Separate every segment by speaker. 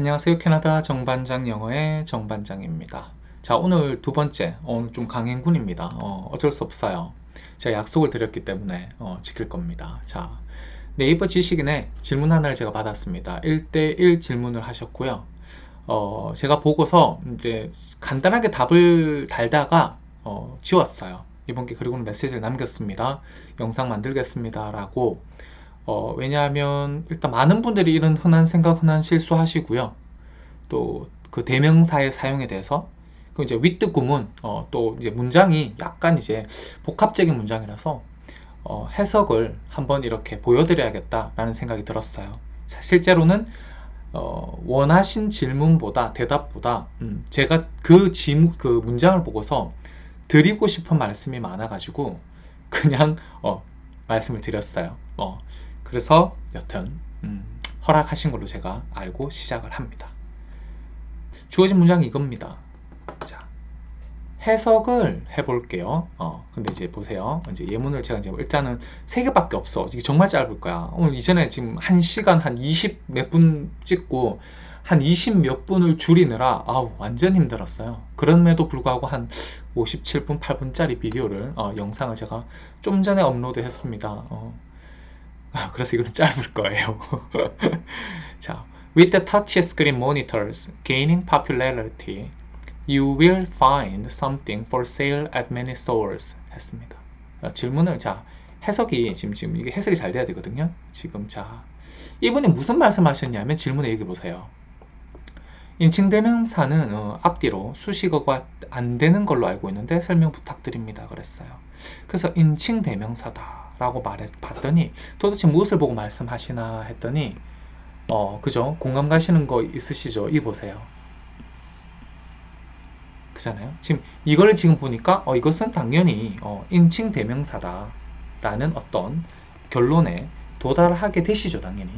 Speaker 1: 안녕하세요. 캐나다 정반장 영어의 정반장입니다. 자, 오늘 두 번째, 오늘 좀 강행군입니다. 어쩔 수 없어요. 제가 약속을 드렸기 때문에 지킬 겁니다. 자, 네이버 지식인에 질문 하나를 제가 받았습니다. 1대1 질문을 하셨고요. 제가 보고서 이제 간단하게 답을 달다가 지웠어요. 이번 게 그리고는 메시지를 남겼습니다. 영상 만들겠습니다. 라고 왜냐하면 일단 많은 분들이 이런 흔한 생각, 흔한 실수 하시고요. 또 그 대명사의 사용에 대해서 그 이제 with 구문 또 이제 문장이 약간 이제 복합적인 문장이라서 해석을 한번 이렇게 보여드려야겠다라는 생각이 들었어요. 실제로는 원하신 질문보다 대답보다 제가 그 문장을 보고서 드리고 싶은 말씀이 많아가지고 그냥 말씀을 드렸어요. 그래서 여튼 허락하신 걸로 제가 알고 시작을 합니다. 주어진 문장이 이겁니다. 자, 해석을 해볼게요. 근데 이제 보세요. 이제 예문을 제가 이제 일단은 3개밖에 없어. 이게 정말 짧을 거야. 오늘 이전에 지금 1시간 한 20 몇 분 찍고 한 20 몇 분을 줄이느라 완전 힘들었어요. 그럼에도 불구하고 한 57분, 8분짜리 비디오를 영상을 제가 좀 전에 업로드 했습니다. 그래서 이거는 짧을 거예요. 자, with the touch screen monitors gaining popularity, you will find something for sale at many stores. 했습니다. 질문을 해석이 지금 이게 해석이 잘 돼야 되거든요. 지금 이분이 무슨 말씀하셨냐면 질문에 얘기해 보세요. 인칭대명사는 앞뒤로 수식어가 안 되는 걸로 알고 있는데 설명 부탁드립니다. 그랬어요. 그래서 인칭대명사다 라고 말해봤더니 도대체 무엇을 보고 말씀하시나 했더니 그죠? 공감 가시는 거 있으시죠? 이 보세요. 그잖아요. 지금 이걸 지금 보니까 이것은 당연히 인칭대명사다 라는 어떤 결론에 도달하게 되시죠, 당연히.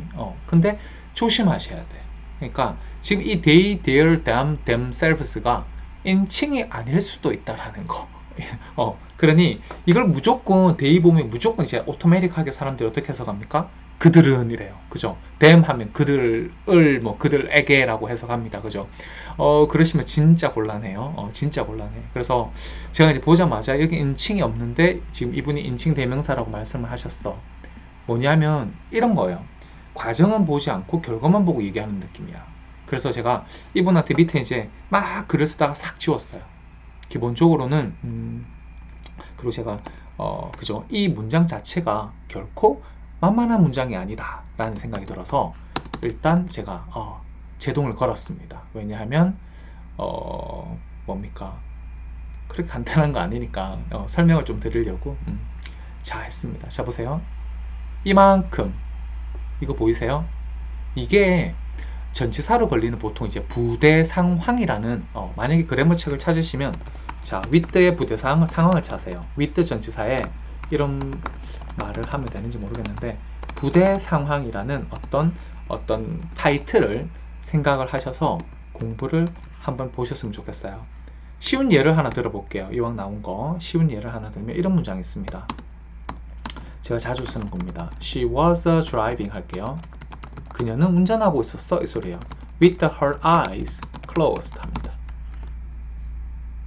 Speaker 1: 근데 조심하셔야 돼. 그러니까 지금 이 they, their, them, themselves가 인칭이 아닐 수도 있다라는 거. 그러니 이걸 무조건 they 보면 무조건 이제 오토매틱하게 사람들이 어떻게 해석합니까? 그들은 이래요. 그죠? them 하면 그들을 뭐 그들에게라고 해석합니다. 그죠? 그러시면 진짜 곤란해요. 진짜 곤란해. 그래서 제가 이제 보자마자 여기 인칭이 없는데 지금 이분이 인칭 대명사라고 말씀을 하셨어. 뭐냐면 이런 거예요. 과정은 보지 않고 결과만 보고 얘기하는 느낌이야. 그래서 제가 이분한테 밑에 이제 막 글을 쓰다가 싹 지웠어요. 기본적으로는 그리고 제가 그죠? 이 문장 자체가 결코 만만한 문장이 아니다 라는 생각이 들어서 일단 제가 제동을 걸었습니다. 왜냐하면 뭡니까? 그렇게 간단한 거 아니니까 설명을 좀 드리려고 자 했습니다. 자 보세요. 이만큼 이거 보이세요? 이게 전치사로 걸리는 보통 이제 부대상황이라는 만약에 그래머 책을 찾으시면 자 with의 상황을 찾으세요. with 전치사에 이런 말을 하면 되는지 모르겠는데 부대상황이라는 어떤 타이틀을 생각을 하셔서 공부를 한번 보셨으면 좋겠어요. 쉬운 예를 하나 들어볼게요. 이왕 나온 거 쉬운 예를 하나 들면 이런 문장이 있습니다. 제가 자주 쓰는 겁니다. She was driving 할게요. 그녀는 운전하고 있었어 이 소리예요. With her eyes closed 합니다.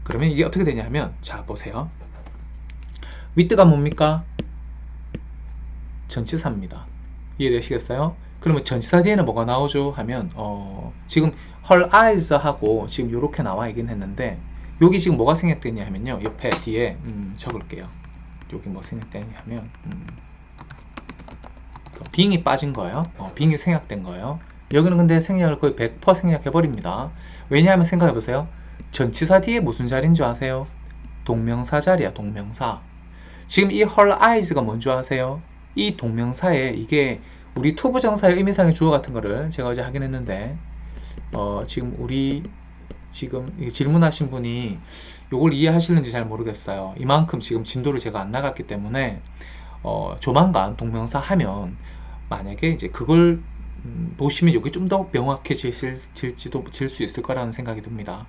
Speaker 1: 그러면 이게 어떻게 되냐면 자 보세요. with가 뭡니까? 전치사입니다. 이해되시겠어요? 그러면 전치사 뒤에는 뭐가 나오죠? 하면 지금 her eyes 하고 지금 이렇게 나와 있긴 했는데 여기 지금 뭐가 생략되냐 하면요. 옆에 뒤에 적을게요. 여기 뭐 생략되냐 하면 빙이 빠진 거예요. 빙이 생략된 거예요. 여기는 근데 생략을 거의 100% 생략해버립니다. 왜냐하면 생각해보세요. 전치사 뒤에 무슨 자리인 줄 아세요? 동명사 자리야, 동명사. 지금 이 her eyes가 뭔 줄 아세요? 이 동명사에 이게 우리 투부정사의 의미상의 주어 같은 거를 제가 어제 하긴 했는데 지금 질문하신 분이 이걸 이해하시는지 잘 모르겠어요. 이만큼 지금 진도를 제가 안 나갔기 때문에 조만간 동명사 하면 만약에 이제 그걸 보시면 여기 좀 더 명확해질 수 있을 거라는 생각이 듭니다.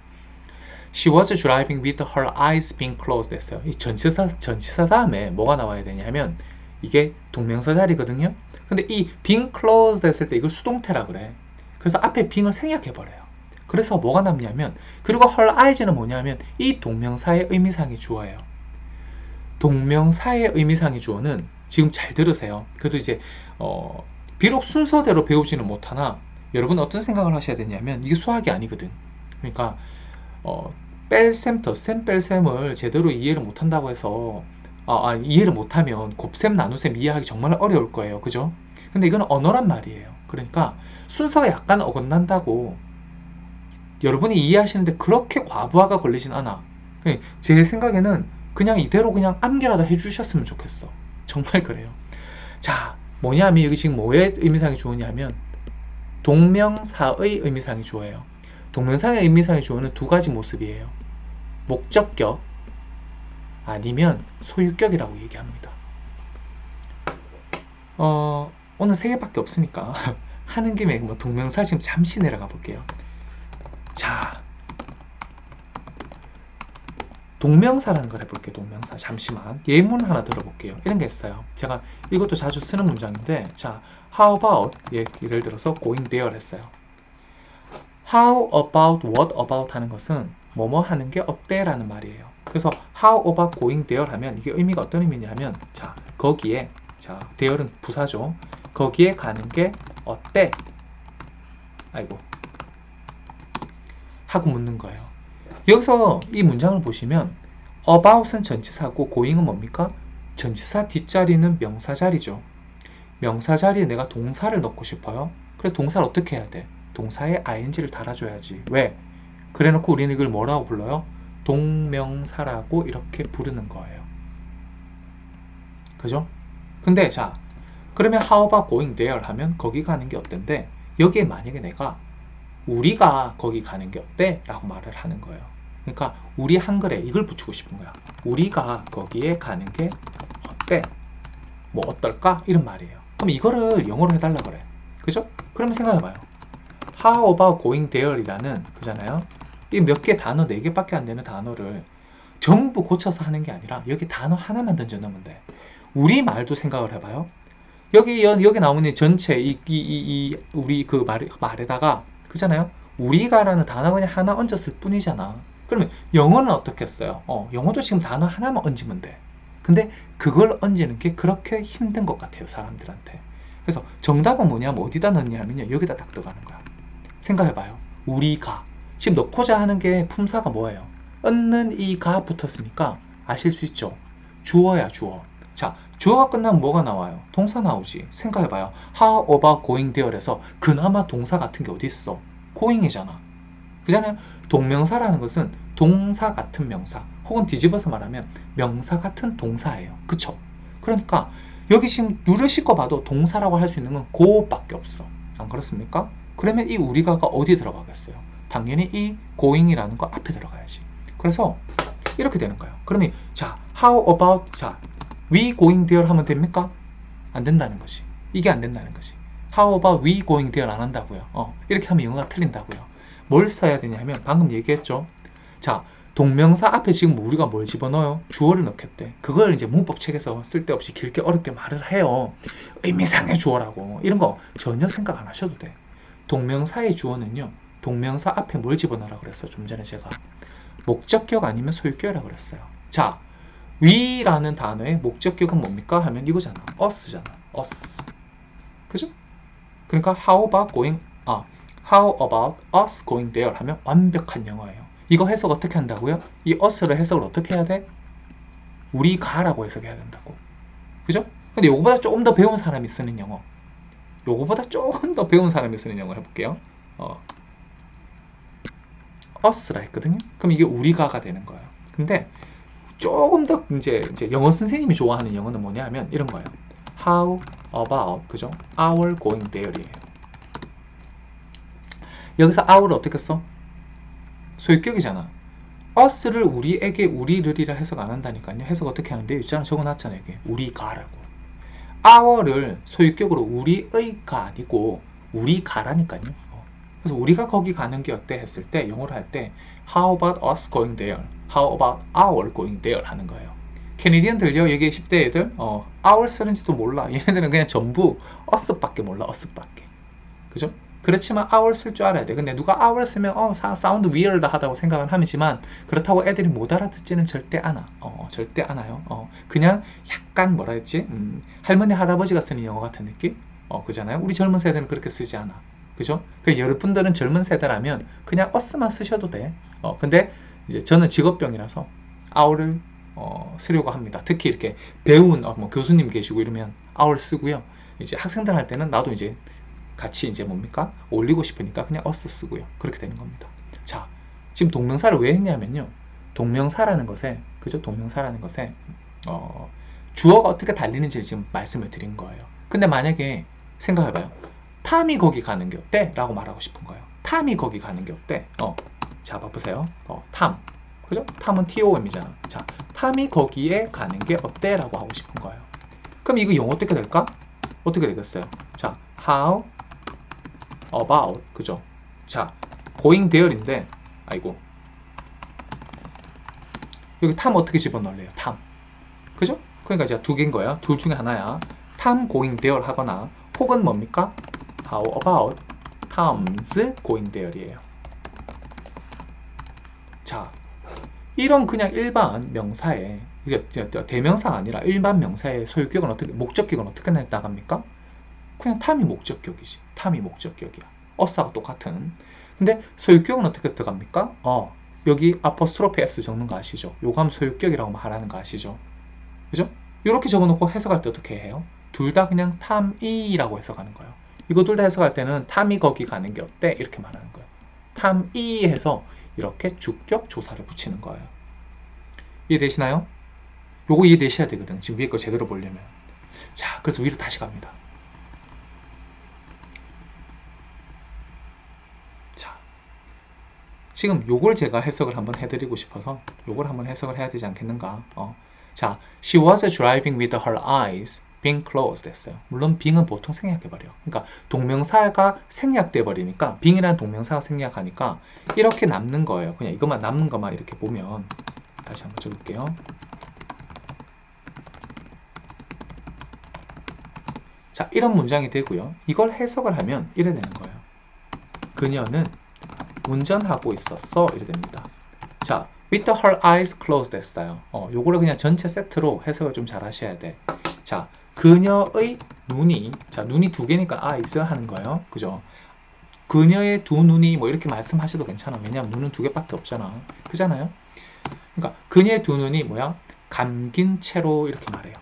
Speaker 1: She was driving with her eyes being closed 했어요. 이 전치사 다음에 뭐가 나와야 되냐면 이게 동명사 자리거든요. 근데 이 being closed 했을 때 이걸 수동태라 그래. 그래서 앞에 being을 생략해버려요. 그래서 뭐가 남냐면, 그리고 her eyes는 뭐냐면 이 동명사의 의미상의 주어예요. 동명사의 의미상의 주어는 지금 잘 들으세요. 그래도 이제 비록 순서대로 배우지는 못하나 여러분 어떤 생각을 하셔야 되냐면, 이게 수학이 아니거든. 그러니까 뺄셈, 덧셈, 뺄셈을 제대로 이해를 못한다고 해서 이해를 못하면 곱셈, 나눗셈 이해하기 정말 어려울 거예요. 그죠? 근데 이건 언어란 말이에요. 그러니까 순서가 약간 어긋난다고 여러분이 이해하시는데 그렇게 과부하가 걸리진 않아. 제 생각에는 그냥 이대로 그냥 암기라도 해주셨으면 좋겠어. 정말 그래요. 자, 뭐냐면 여기 지금 뭐의 의미상의 주어냐면 동명사의 의미상의 주어예요. 동명사의 의미상의 주어는 두 가지 모습이에요. 목적격 아니면 소유격이라고 얘기합니다. 오늘 세 개밖에 없으니까 하는 김에 뭐 동명사 지금 잠시 내려가 볼게요. 자, 동명사라는 걸 해볼게요. 동명사. 잠시만. 예문 하나 들어볼게요. 이런 게 있어요. 제가 이것도 자주 쓰는 문장인데, 자, how about, 예를 들어서 going there 했어요. how about, what about 하는 것은 뭐뭐 하는 게 어때? 라는 말이에요. 그래서 how about going there 하면 이게 의미가 어떤 의미냐면, 자, 거기에, 자, there는 부사죠. 거기에 가는 게 어때? 아이고. 하고 묻는 거예요. 여기서 이 문장을 보시면 about은 전치사고 going은 뭡니까? 전치사 뒷자리는 명사 자리죠. 명사 자리에 내가 동사를 넣고 싶어요. 그래서 동사를 어떻게 해야 돼? 동사에 ing를 달아줘야지. 왜? 그래놓고 우리는 이걸 뭐라고 불러요? 동명사라고 이렇게 부르는 거예요. 그죠? 근데 자, 그러면 how about going there 하면 거기 가는 게 어떤데, 여기에 만약에 내가 우리가 거기 가는 게 어때? 라고 말을 하는 거예요. 그러니까 우리 한글에 이걸 붙이고 싶은 거야. 우리가 거기에 가는 게 어때? 뭐 어떨까? 이런 말이에요. 그럼 이거를 영어로 해달라 그래. 그죠? 그러면 생각해봐요. How about going there 이라는, 그잖아요. 이 몇 개 단어, 4개밖에 안 되는 단어를 전부 고쳐서 하는 게 아니라 여기 단어 하나만 던져 넣으면 돼. 우리 말도 생각을 해봐요. 여기 나오는 전체 우리 그 말에다가, 그잖아요. 우리가라는 단어 그냥 하나 얹었을 뿐이잖아. 그러면 영어는 어떻게 했어요? 영어도 지금 단어 하나만 얹으면 돼. 근데 그걸 얹는 게 그렇게 힘든 것 같아요, 사람들한테. 그래서 정답은 뭐냐면 어디다 넣냐면요, 여기다 딱 들어가는 거야. 생각해봐요. 우리가 지금 넣고자 하는 게 품사가 뭐예요? 얹는 이 가 붙었으니까 아실 수 있죠? 주어야, 주어. 자, 주어가 끝나면 뭐가 나와요? 동사 나오지. 생각해봐요. How about going there에서 그나마 동사 같은 게 어디 있어? going이잖아. 그잖아요. 동명사라는 것은 동사 같은 명사, 혹은 뒤집어서 말하면 명사 같은 동사예요. 그쵸? 그러니까 여기 지금 누르실 거 봐도 동사라고 할 수 있는 건 go밖에 없어. 안 그렇습니까? 그러면 이 우리가가 어디에 들어가겠어요? 당연히 이 going이라는 거 앞에 들어가야지. 그래서 이렇게 되는 거예요. 그러면 자, how about, 자, we going there 하면 됩니까? 안 된다는 것이. 이게 안 된다는 것이. How about we going there 안 한다고요. 이렇게 하면 영어가 틀린다고요. 뭘 써야 되냐면 방금 얘기했죠. 자, 동명사 앞에 지금 우리가 뭘 집어넣어요? 주어를 넣겠대. 그걸 이제 문법책에서 쓸데없이 길게 어렵게 말을 해요. 의미상의 주어라고. 이런 거 전혀 생각 안 하셔도 돼. 동명사의 주어는요, 동명사 앞에 뭘 집어넣으라고 그랬어요? 좀 전에 제가 목적격 아니면 소유격이라고 그랬어요. 자, we라는 단어의 목적격은 뭡니까? 하면 이거잖아. us잖아. us. 그죠? 그러니까 how about us going there 하면 완벽한 영어예요. 이거 해석 어떻게 한다고요? 이 us를 해석을 어떻게 해야 돼? 우리가라고 해석해야 된다고. 그죠? 근데 요거보다 조금 더 배운 사람이 쓰는 영어, 요거보다 조금 더 배운 사람이 쓰는 영어 해볼게요. us라 했거든요. 그럼 이게 우리가가 되는 거예요. 근데 조금 더 이제 영어 선생님이 좋아하는 영어는 뭐냐 하면 이런 거예요. How about, 그죠? Our going there이에요. 여기서 our을 어떻게 써? 소유격이잖아. us를 우리에게, 우리를이라 해석 안 한다니까요. 해석 어떻게 하는데? 있잖아, 적어놨잖아요. 이게 우리가라고. our를 소유격으로 우리의가 아니고 우리가라니까요. 그래서 우리가 거기 가는 게 어때? 했을 때, 영어로 할 때 How about us going there? How about our going there? 하는 거예요. 캐네디언들요, 여기 10대 애들 our 쓰는지도 몰라. 얘네들은 그냥 전부 us밖에 몰라. us밖에. 그죠? 그렇지만 our 쓸 줄 알아야 돼. 근데 누가 our 쓰면 사운드 weird 하다고 생각은 하지만 그렇다고 애들이 못 알아듣지는 절대 않아. 절대 않아요. 그냥 약간 뭐라 했지? 할머니 할아버지가 쓰는 영어 같은 느낌? 그잖아요. 우리 젊은 세대는 그렇게 쓰지 않아. 그죠? 그 여러분들은 젊은 세대라면 그냥 us만 쓰셔도 돼. 근데 이제 저는 직업병이라서 our를 쓰려고 합니다. 특히 이렇게 배운 뭐 교수님 계시고 이러면 our 쓰고요. 이제 학생들 할 때는 나도 이제 같이 이제 뭡니까? 올리고 싶으니까 그냥 us 쓰고요. 그렇게 되는 겁니다. 자, 지금 동명사를 왜 했냐면요. 동명사라는 것에, 그죠? 동명사라는 것에, 주어가 어떻게 달리는지를 지금 말씀을 드린 거예요. 근데 만약에 생각해봐요. 탐이 거기 가는 게 어때? 라고 말하고 싶은 거예요. 탐이 거기 가는 게 어때? 자, 봐보세요. 탐. 그죠? 탐은 TOM이잖아. 자, 탐이 거기에 가는 게 어때? 라고 하고 싶은 거예요. 그럼 이거 영어 어떻게 될까? 어떻게 되겠어요? 자, how about, 그죠? 자, going there인데, 아이고. 여기 탐 어떻게 집어넣을래요? 탐. 그죠? 그러니까 이제 두 개인 거야. 둘 중에 하나야. 탐 going there 하거나, 혹은 뭡니까? How about Tom's going there이에요. 자, 이런 그냥 일반 명사에, 대명사가 아니라 일반 명사의 소유격은 어떻게, 목적격은 어떻게 나갑니까? 그냥 탐이 목적격이지. 탐이 목적격이야. 어사가 똑같은. 근데 소유격은 어떻게 들어갑니까? 여기 아포스트로피 S 적는 거 아시죠? 요거 하면 소유격이라고 말하는 거 아시죠? 그죠? 이렇게 적어놓고 해석할 때 어떻게 해요? 둘 다 그냥 탐이라고 해석하는 거예요. 이거 둘 다 해석할 때는 탐이 거기 가는 게 어때? 이렇게 말하는 거예요. 탐이 해서 이렇게 주격 조사를 붙이는 거예요. 이해되시나요? 요거 이해되셔야 되거든. 지금 위에 거 제대로 보려면. 자, 그래서 위로 다시 갑니다. 자, 지금 요걸 제가 해석을 한번 해드리고 싶어서 요걸 한번 해석을 해야 되지 않겠는가? 자, she was driving with her eyes being closed 했어요. 물론 being은 보통 생략해버려. 그러니까 동명사가 생략돼 버리니까 being이라는 동명사가 생략하니까 이렇게 남는 거예요. 그냥 이것만 남는 것만 이렇게 보면 다시 한번 적을게요. 자, 이런 문장이 되고요. 이걸 해석을 하면 이래 되는 거예요. 그녀는 운전하고 있었어. 이래 됩니다. 자, with her eyes closed 했어요. 요거를 그냥 전체 세트로 해석을 좀 잘 하셔야 돼. 자, 그녀의 눈이, 자, 눈이 두 개니까 eyes 하는 거예요. 그죠? 그녀의 두 눈이 뭐 이렇게 말씀하셔도 괜찮아. 왜냐하면 눈은 두 개밖에 없잖아. 그잖아요? 그러니까 그녀의 두 눈이 뭐야? 감긴 채로 이렇게 말해요.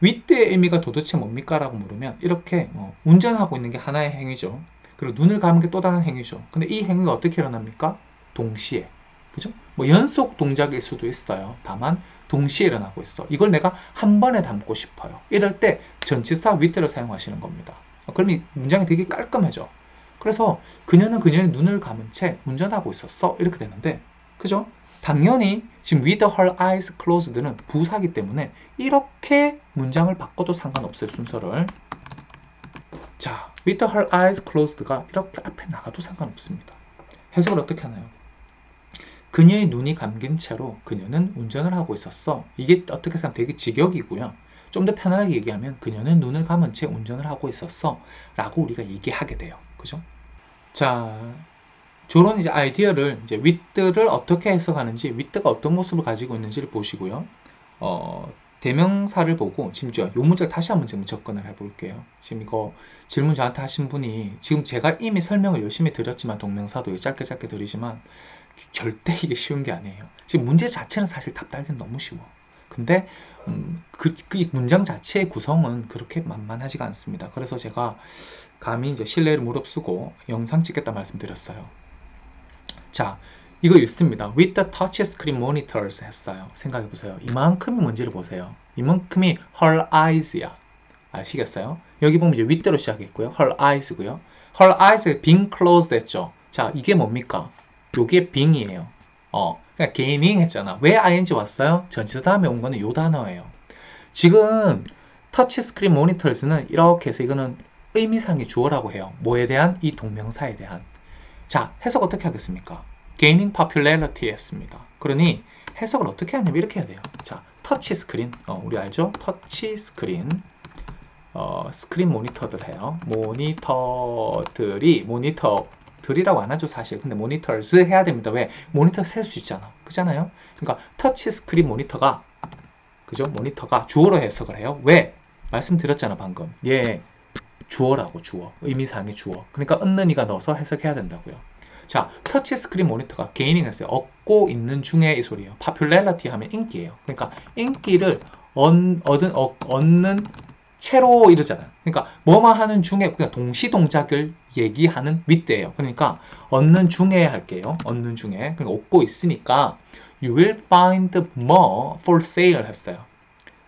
Speaker 1: with의 의미가 도대체 뭡니까? 라고 물으면 이렇게 운전하고 있는 게 하나의 행위죠. 그리고 눈을 감은 게 또 다른 행위죠. 근데 이 행위가 어떻게 일어납니까? 동시에. 그죠? 뭐 연속 동작일 수도 있어요. 다만 동시에 일어나고 있어. 이걸 내가 한 번에 담고 싶어요. 이럴 때 전치사 with를 사용하시는 겁니다. 그럼 이 문장이 되게 깔끔해져. 그래서 그녀는 그녀의 눈을 감은 채 운전하고 있었어. 이렇게 되는데, 그죠? 당연히 지금 with her eyes closed는 부사기 때문에 이렇게 문장을 바꿔도 상관없어요. 순서를. 자, with her eyes closed가 이렇게 앞에 나가도 상관없습니다. 해석을 어떻게 하나요? 그녀의 눈이 감긴 채로 그녀는 운전을 하고 있었어. 이게 어떻게 생각하면 되게 직역이고요. 좀 더 편안하게 얘기하면 그녀는 눈을 감은 채 운전을 하고 있었어 라고 우리가 얘기하게 돼요. 그죠? 자, 저런 이제 아이디어를 이제 with를 어떻게 해석하는지, with가 어떤 모습을 가지고 있는지를 보시고요. 대명사를 보고 지금 요 문제를 다시 한번 지금 접근을 해볼게요. 지금 이거 질문 저한테 하신 분이 지금 제가 이미 설명을 열심히 드렸지만 동명사도 짧게 드리지만 절대 이게 쉬운 게 아니에요. 지금 문제 자체는 사실 답 달기는 너무 쉬워. 근데 그 문장 자체의 구성은 그렇게 만만하지가 않습니다. 그래서 제가 감히 이제 신뢰를 무릅쓰고 영상 찍겠다 말씀드렸어요. 자, 이거 읽습니다. With the touch screen monitors 했어요. 생각해보세요. 이만큼이 뭔지를 보세요. 이만큼이 her eyes야. 아시겠어요? 여기 보면 이제 with대로 시작했고요. her eyes고요. her eyes가 being closed 했죠. 자, 이게 뭡니까? 요게 being이에요. 그러니까 gaining 했잖아. 왜 ing 왔어요? 전치사 다음에 온 거는 요 단어예요. 지금 touch screen monitors는 이렇게 해서 이거는 의미상의 주어라고 해요. 뭐에 대한? 이 동명사에 대한. 자, 해석 어떻게 하겠습니까? gaining popularity 했습니다. 그러니 해석을 어떻게 하냐면 이렇게 해야 돼요. 자, 터치 스크린. 우리 알죠? 터치 스크린. 스크린 모니터들 해요. 모니터들이라고 안 하죠, 사실. 근데 모니터즈 해야 됩니다. 왜? 모니터 셀 수 있잖아. 그잖아요? 그러니까 터치 스크린 모니터가, 그죠? 모니터가 주어로 해석을 해요. 왜? 말씀드렸잖아, 방금. 얘 주어라고, 주어. 의미상의 주어. 그러니까 은는이가 넣어서 해석해야 된다고요. 자, 터치 스크린 모니터가 게이닝 했어요. 얻고 있는 중에 이 소리예요. popularity 하면 인기예요. 그러니까 인기를 얻는 채로 이러잖아요. 그러니까 뭐뭐 하는 중에 그냥 동시 동작을 얘기하는 윗대예요. 그러니까 얻는 중에 할게요. 얻는 중에. 그러니까 얻고 있으니까 you will find more for sale 했어요.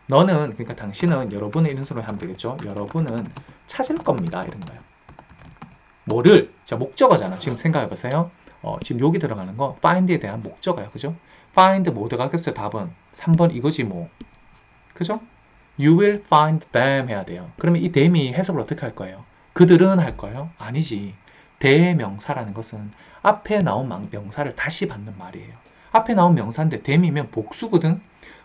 Speaker 1: 너는, 그러니까 당신은, 여러분은 이런 소리 하면 되겠죠. 여러분은 찾을 겁니다. 이런 거예요. 뭐를? 자, 목적어잖아. 지금 생각해 보세요. 지금 여기 들어가는 거 find에 대한 목적어야. 그죠? find 뭐 들어가겠어요? 답은 3번 이거지 뭐. 그죠? You will find them 해야 돼요. 그러면 이 them이 해석을 어떻게 할 거예요? 그들은 할 거예요? 아니지. 대명사라는 것은 앞에 나온 명사를 다시 받는 말이에요. 앞에 나온 명사인데 them이면 복수거든?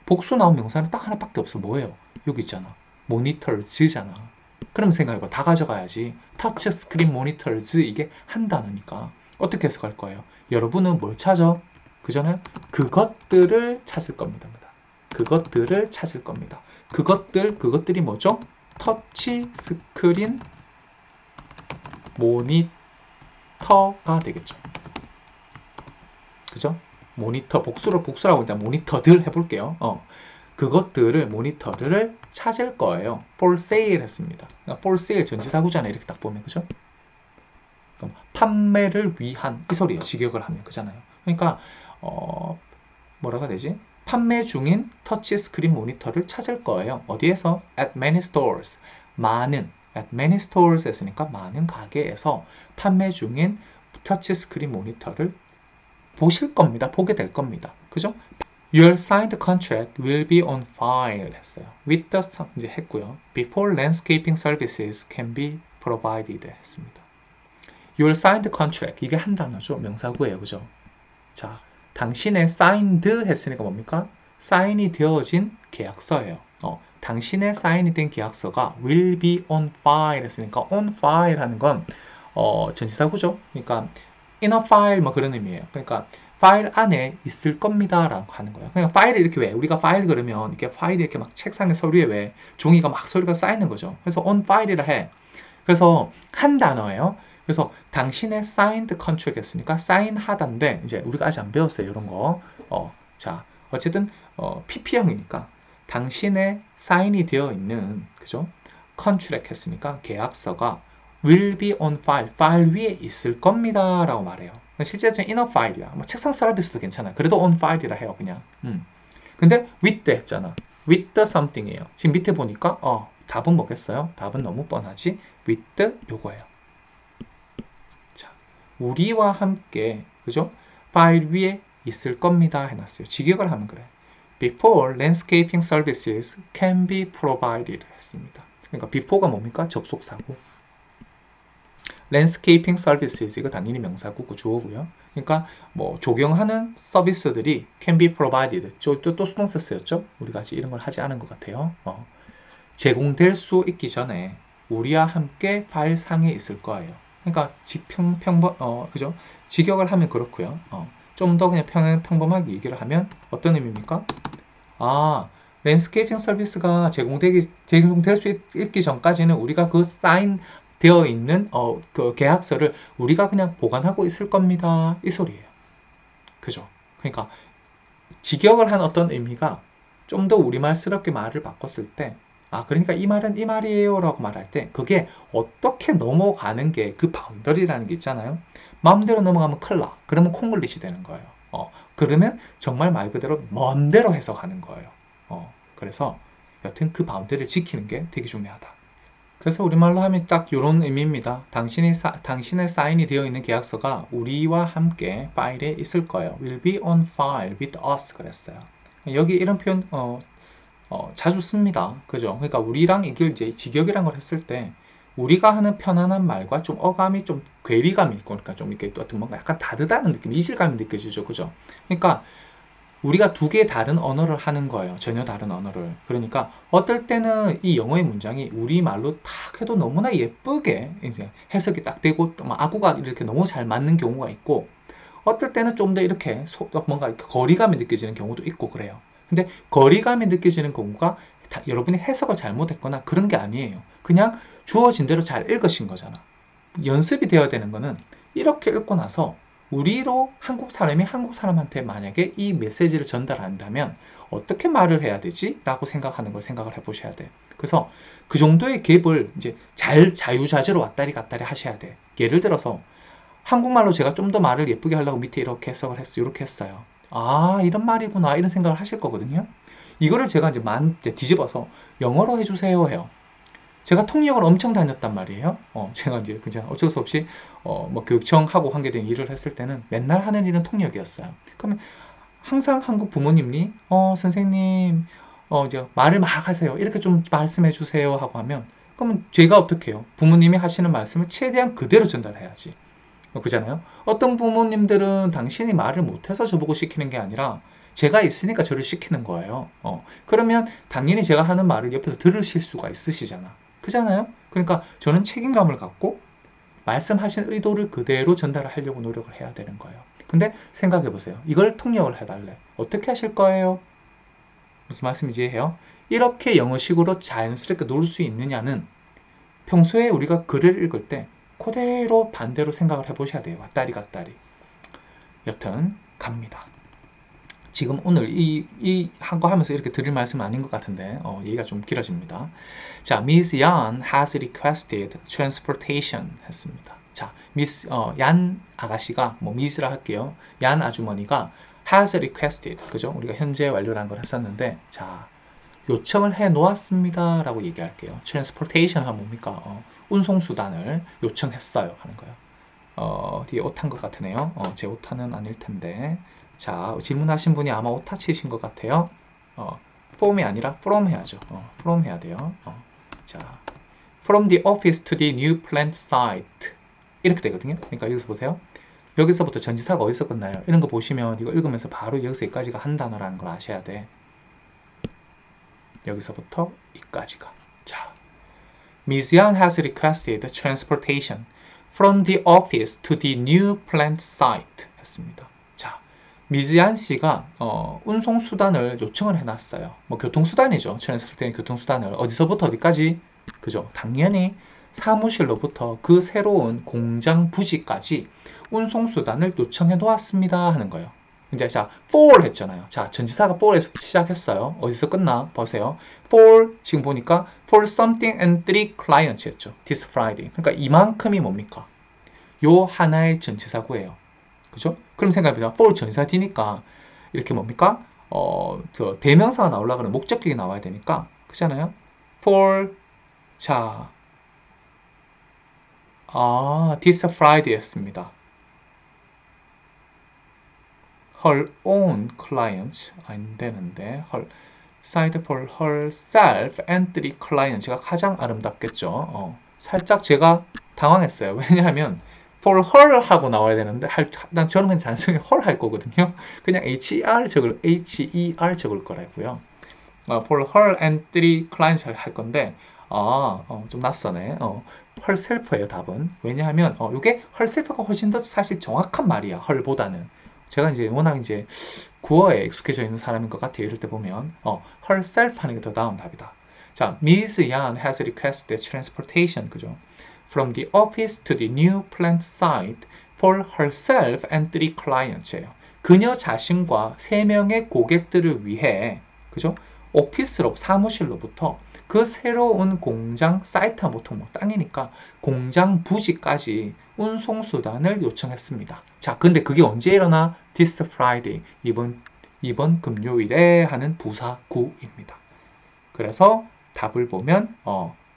Speaker 1: 복수 나온 명사는 딱 하나밖에 없어. 뭐예요? 여기 있잖아. monitors잖아. 그럼 생각해봐. 다 가져가야지. 터치 스크린 모니터즈 이게 한 단어니까 어떻게 해석할 거예요? 여러분은 뭘 찾아? 그전에 그것들을 찾을 겁니다. 그것들을 찾을 겁니다. 그것들이 뭐죠? 터치 스크린 모니터가 되겠죠. 그죠? 모니터, 복수라고 일단 모니터들 해볼게요. 그것들을, 모니터를 찾을 거예요. for sale 했습니다. 그러니까 for sale 전치사구잖아요. 이렇게 딱 보면, 그죠? 그럼 판매를 위한, 이 소리예요. 직역을 하면, 그잖아요. 그러니까, 뭐라고 해야 되지? 판매 중인 터치 스크린 모니터를 찾을 거예요. 어디에서? At many stores. at many stores 했으니까 많은 가게에서 판매 중인 터치 스크린 모니터를 보실 겁니다. 보게 될 겁니다. 그죠? Your signed contract will be on file 했어요. with the, 이제 했고요. Before landscaping services can be provided 했습니다. Your signed contract, 이게 한 단어죠. 명사구예요. 그죠? 자, 당신의 signed 했으니까 뭡니까? 사인이 되어진 계약서예요. 당신의 사인이 된 계약서가 will be on file 했으니까 on file 하는 건 전치사구죠. 그러니까 in a file 뭐 그런 의미예요. 그러니까 파일 안에 있을 겁니다 라고 하는 거예요. 그냥 파일을 이렇게 왜 우리가 파일 그러면 이렇게 파일이 이렇게 막 책상에 서류에 왜 종이가 막 서류가 쌓이는 거죠. 그래서 on file이라 해. 그래서 한 단어예요. 그래서 당신의 signed contract 했으니까 사인하다인데 이제 우리가 아직 안 배웠어요. 이런 거. 자, 어쨌든 PP형이니까 당신의 사인이 되어 있는, 그죠? contract 했으니까 계약서가 will be on file, 파일 위에 있을 겁니다 라고 말해요. 실제적인 in a file이야. 뭐 책상 서비스도 괜찮아. 그래도 on file이라 해요, 그냥. 근데 with the 했잖아. with the something이에요. 지금 밑에 보니까 답은 뭐겠어요? 답은 너무 뻔하지. with the 요거예요. 자, 우리와 함께, 그죠? 파일 위에 있을 겁니다 해놨어요. 직역을 하면 그래. Before landscaping services can be provided 했습니다. 그러니까 before가 뭡니까? 접속사고. landscaping services 이거 당연히 명사고 주어고요. 그러니까 뭐 조경하는 서비스들이 can be provided. 또 수동태 쓰였죠? 우리가 아직 이런 걸 하지 않은 것 같아요. 제공될 수 있기 전에 우리와 함께 발상에 있을 거예요. 그러니까 그죠? 직역을 하면 그렇고요. 좀 더 그냥 평범하게 얘기를 하면 어떤 의미입니까? 랜드스케이핑 서비스가 제공될 수 있기 전까지는 우리가 그 사인 되어 있는 그 계약서를 우리가 그냥 보관하고 있을 겁니다. 이 소리예요. 그죠? 그러니까 직역을 한 어떤 의미가 좀 더 우리말스럽게 말을 바꿨을 때 그러니까 이 말은 이 말이에요 라고 말할 때 그게 어떻게 넘어가는 게 그 바운더리라는 게 있잖아요. 마음대로 넘어가면 큰일 나. 그러면 콩글리시 되는 거예요. 그러면 정말 말 그대로 마음대로 해석하는 거예요. 그래서 여튼 그 바운더리를 지키는 게 되게 중요하다. 그래서 우리말로 하면 딱 이런 의미입니다. 당신의 사인이 되어 있는 계약서가 우리와 함께 파일에 있을 거예요. will be on file with us 그랬어요. 여기 이런 표현 자주 씁니다. 그죠? 그러니까 우리랑 이걸 이제 직역이란 걸 했을 때 우리가 하는 편안한 말과 좀 어감이 좀 괴리감이 있고 그러니까 좀 이렇게 또 뭔가 약간 다르다는 느낌, 이질감이 느껴지죠. 그죠? 그러니까 우리가 두 개의 다른 언어를 하는 거예요. 전혀 다른 언어를. 그러니까 어떨 때는 이 영어의 문장이 우리말로 탁 해도 너무나 예쁘게 이제 해석이 딱 되고 또 막 아구가 이렇게 너무 잘 맞는 경우가 있고 어떨 때는 좀 더 이렇게 뭔가 이렇게 거리감이 느껴지는 경우도 있고 그래요. 근데 거리감이 느껴지는 경우가 여러분이 해석을 잘못했거나 그런 게 아니에요. 그냥 주어진 대로 잘 읽으신 거잖아. 연습이 되어야 되는 거는 이렇게 읽고 나서 우리로 한국 사람이 한국 사람한테 만약에 이 메시지를 전달한다면 어떻게 말을 해야 되지? 라고 생각하는 걸 생각을 해 보셔야 돼. 그래서 그 정도의 갭을 이제 잘 자유자재로 왔다리 갔다리 하셔야 돼. 예를 들어서 한국말로 제가 좀 더 말을 예쁘게 하려고 밑에 이렇게 해석을 했어요. 이렇게 했어요. 아, 이런 말이구나. 이런 생각을 하실 거거든요. 이거를 제가 이제 뒤집어서 영어로 해주세요 해요. 제가 통역을 엄청 다녔단 말이에요. 제가 이제 그냥 어쩔 수 없이 뭐 교육청하고 관계된 일을 했을 때는 맨날 하는 일은 통역이었어요. 그러면 항상 한국 부모님이 선생님 이제 말을 막 하세요. 이렇게 좀 말씀해 주세요 하고 하면 그러면 제가 어떻게 해요? 부모님이 하시는 말씀을 최대한 그대로 전달해야지. 그잖아요. 어떤 부모님들은 당신이 말을 못해서 저보고 시키는 게 아니라 제가 있으니까 저를 시키는 거예요. 그러면 당연히 제가 하는 말을 옆에서 들으실 수가 있으시잖아. 그잖아요. 그러니까 저는 책임감을 갖고 말씀하신 의도를 그대로 전달을 하려고 노력을 해야 되는 거예요. 근데 생각해 보세요. 이걸 통역을 해달래. 어떻게 하실 거예요? 무슨 말씀인지 이해해요? 이렇게 영어식으로 자연스럽게 놓을 수 있느냐는 평소에 우리가 글을 읽을 때 그대로 반대로 생각을 해보셔야 돼요. 왔다리 갔다리. 여튼 갑니다. 지금 오늘 이 한 거 하면서 이렇게 드릴 말씀 아닌 것 같은데 얘기가 좀 길어집니다. 자, Miss Yan has requested transportation 했습니다. 자, Miss 얀 아가씨가 뭐 Miss라 할게요. 얀 아주머니가 has requested 그죠? 우리가 현재 완료라는 걸 했었는데 자 요청을 해 놓았습니다 라고 얘기할게요. transportation 하면 뭡니까? 운송수단을 요청했어요 하는 거예요. 뒤에 오타인 것 같으네요. 제 오타는 아닐 텐데 자 질문하신 분이 아마 오타 치신 것 같아요. form이 아니라 from 해야죠. from 해야 돼요. 자 from the office to the new plant site 이렇게 되거든요. 그러니까 여기서 보세요. 여기서부터 전치사가 어디서 끝나요? 이런 거 보시면 이거 읽으면서 바로 여기서 여기까지가 한 단어라는 걸 아셔야 돼. 여기서부터 이까지가. 자, Ms. Young has requested transportation from the office to the new plant site 했습니다. 자, Ms. Young 씨가 운송수단을 요청을 해놨어요. 뭐 교통수단이죠. 트랜스포테이션 교통수단을 어디서부터 어디까지? 그죠? 당연히 사무실로부터 그 새로운 공장 부지까지 운송수단을 요청해 놓았습니다 하는 거예요. 이제 자, for 했잖아요. 자, 전치사가 for에서 시작했어요. 어디서 끝나? 보세요. for 지금 보니까 for something and 3 clients 였죠. this Friday. 그러니까 이만큼이 뭡니까? 요 하나의 전치사구예요. 그죠? 그럼 생각해보세요. for 전치사 D니까 이렇게 뭡니까? 저 대명사가 나오려고 하면 목적격이 나와야 되니까 그렇잖아요. for 자, this Friday였습니다. her own clients 안 되는데 side for herself and three clients가 가장 아름답겠죠. 살짝 제가 당황했어요. 왜냐하면 for her 하고 나와야 되는데 난 저는 그냥 단순히 her 할 거거든요. 그냥 her 적을 거라고요. for her and three clients 할 건데 좀 낯서네. herself예요 답은. 왜냐하면 이게 herself가 훨씬 더 사실 정확한 말이야. her보다는. 제가 이제 워낙 이제 구어에 익숙해져 있는 사람인 것 같아요. 이럴 때 보면 herself 하는 게 더 나은 답이다. 자, Ms. Yan has requested transportation 그죠? From the office to the new plant site for herself and 3 clients예요. 그녀 자신과 3명의 고객들을 위해 그죠? 오피스로 사무실로부터 그 새로운 공장 사이트가 보통 뭐 땅이니까 공장 부지까지 운송수단을 요청했습니다. 자, 근데 그게 언제 일어나? This Friday, 이번 금요일에 하는 부사구입니다. 그래서 답을 보면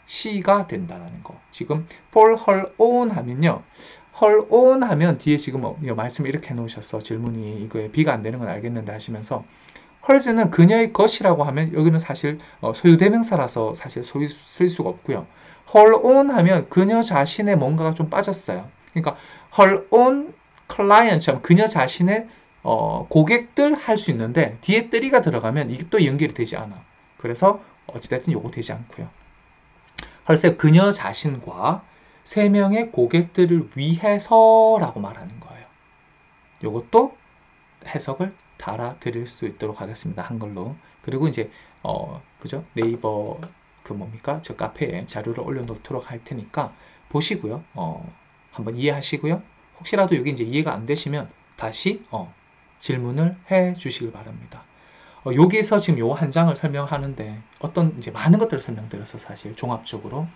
Speaker 1: C가 된다라는 거. 지금 for her own 하면요. her own 하면 뒤에 지금 말씀을 이렇게 해놓으셨어. 질문이 이거에 B가 안 되는 건 알겠는데 하시면서 hers는 그녀의 것이라고 하면 여기는 사실 소유대명사라서 사실 쓸 수가 없고요. her own 하면 그녀 자신의 뭔가가 좀 빠졌어요. 그러니까 her own client 그녀 자신의 고객들 할 수 있는데 뒤에 뜨리가 들어가면 이게 또 연결이 되지 않아. 그래서 어찌됐든 요거 되지 않고요. 그래서 그녀 자신과 3명의 고객들을 위해서라고 말하는 거예요. 요것도 해석을 달아드릴 수 있도록 하겠습니다. 한글로. 그리고 이제 그죠? 네이버 그 뭡니까? 저 카페에 자료를 올려놓도록 할 테니까 보시고요. 한번 이해하시고요. 혹시라도 여기 이제 이해가 안 되시면 다시 질문을 해 주시길 바랍니다. 여기에서 지금 요 한 장을 설명하는데 어떤 이제 많은 것들을 설명드렸어 사실 종합적으로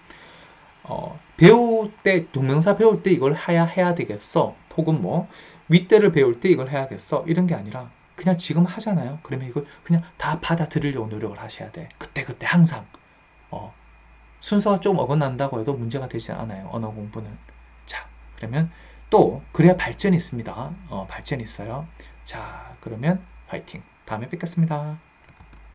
Speaker 1: 배울 때 동명사 배울 때 이걸 해야 되겠어 혹은 뭐 윗대를 배울 때 이걸 해야겠어 이런 게 아니라 그냥 지금 하잖아요. 그러면 이걸 그냥 다 받아들이려고 노력을 하셔야 돼. 그때 항상 순서가 좀 어긋난다고 해도 문제가 되지 않아요. 언어 공부는. 자, 그러면 또 그래야 발전이 있습니다. 발전이 있어요. 자, 그러면 파이팅. 다음에 뵙겠습니다.